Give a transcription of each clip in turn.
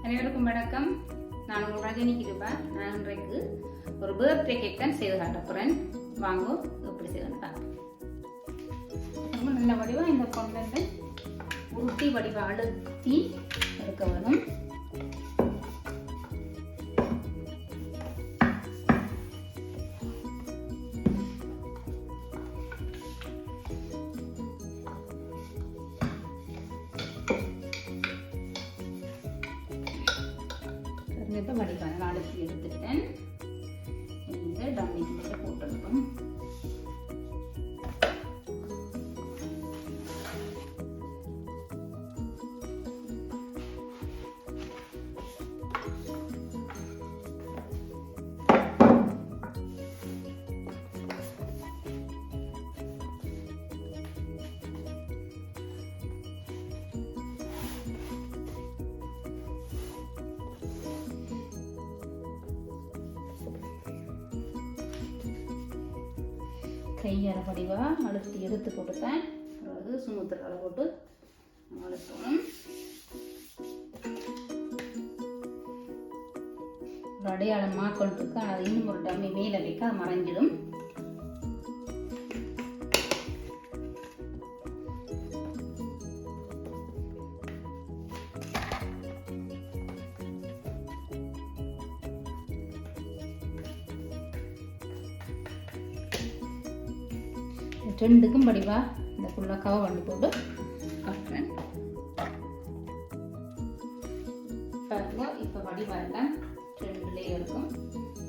அனைவருக்கும் வணக்கம். நான் உங்கள் ரஜினி கிருபா. நான் இன்றைக்கு ஒரு பர்த்டே கேக் தான் செய்து காட்ட போகிறேன். வாங்க எப்படி செய்யணும் பார்ப்போம். நல்ல வடிவாக இந்த கொண்டை உருட்டி வடிவாக அழுத்தி எடுக்க வேணும். இப்போ வடிவான அழுத்தி எடுத்துட்டேன். இந்த டம்மிக்கு போட்டுருக்கோம். கையால் வடிவாக அழுத்தி எடுத்து போட்டுட்டேன். அதாவது சுமத்துறால போட்டு அழுத்தணும். ஒரு அடையாளம் மாக்கொண்டு இருக்கு. அது இன்னும் ஒரு டம்மி மேலே வைக்க மறைஞ்சிடும். ரெண்டுக்கும் வடிவா இந்த ஃபுல்லாக கவர் பண்ணி போட்டு காட்டுறேன். பாருங்க, இப்போ வடிவாரெல்லாம் 2 லேயருக்கும்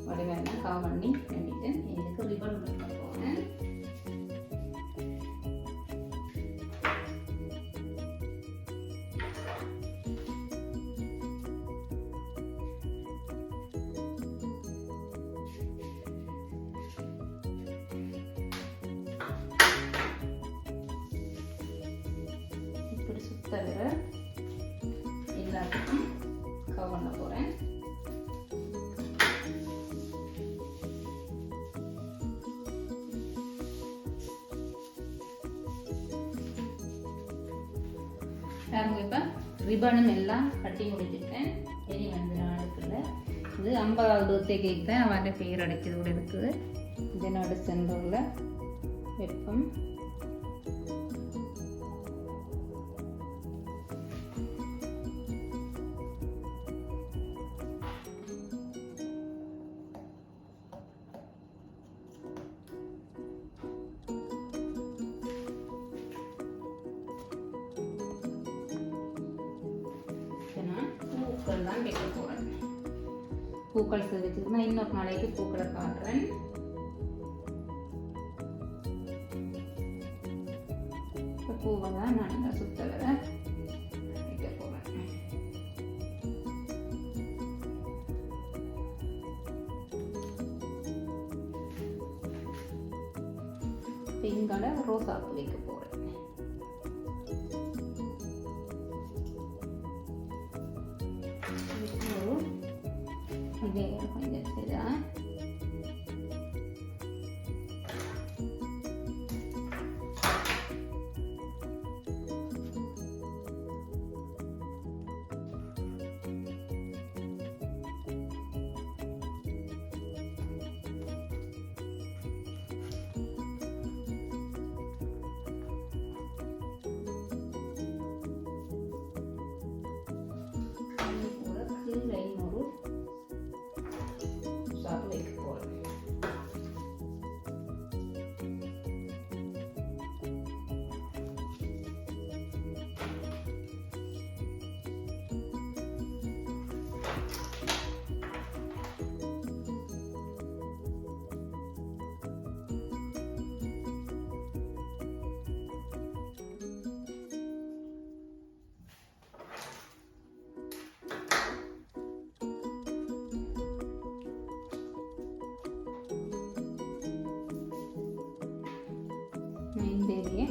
வடிவாரெல்லாம் கவர் பண்ணி பண்ணிட்டேன். எனக்கு ரிப்பன் பண்ண போகிறேன். தவிர எல்லாத்துக்கும் கவர் பண்ண போகிறேன். இப்போ ரிப்பனும் எல்லாம் கட்டி முடிச்சுட்டேன். இனி வந்து நான் எடுக்கல. இது 50வது பர்த்டே கேக் தான். அவன் பேர் அடிச்சது கூட இருக்குது. இதனோட சென்டரில் வெப்பம். பூக்கள் தான் வைக்க போகிறேன். பூக்கள் வச்சுருக்கேன். இன்னொரு நாளைக்கு பூக்களை காட்டுறேன். பூவை தான் நான் இந்த சுத்த வர வைக்க போகிறேன். இங்கால ரோசாப்பூ வைக்க போகிறேன். இதே கொஞ்சம் செய்தா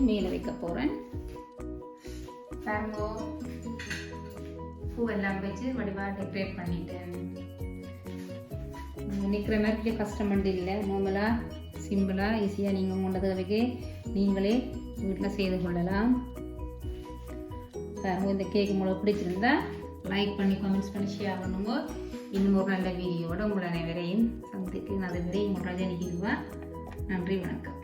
மேலே வைக்க போகிறேன். பாருங்க, பூவெல்லாம் வச்சு வடிவாக டெக்கரேட் பண்ணிட்டேன். நிற்கிற மாதிரி கஷ்டம் பண்ணி இல்லை. நார்மலாக சிம்பிளாக ஈஸியாக நீங்கள் உங்களோட தேவைக்கு நீங்களே வீட்டில் செய்து கொள்ளலாம். பாருங்க, இந்த கேக் உங்களுக்கு பிடிச்சிருந்தா லைக் பண்ணி கமெண்ட்ஸ் பண்ணி ஷேர் பண்ணுங்க. இன்னும் ஒரு நல்ல வீடியோவோட உங்கள் அனைவரையும் சந்திக்கிறேன். அது வரை உங்கள் ரஜினிக்கு நன்றி, வணக்கம்.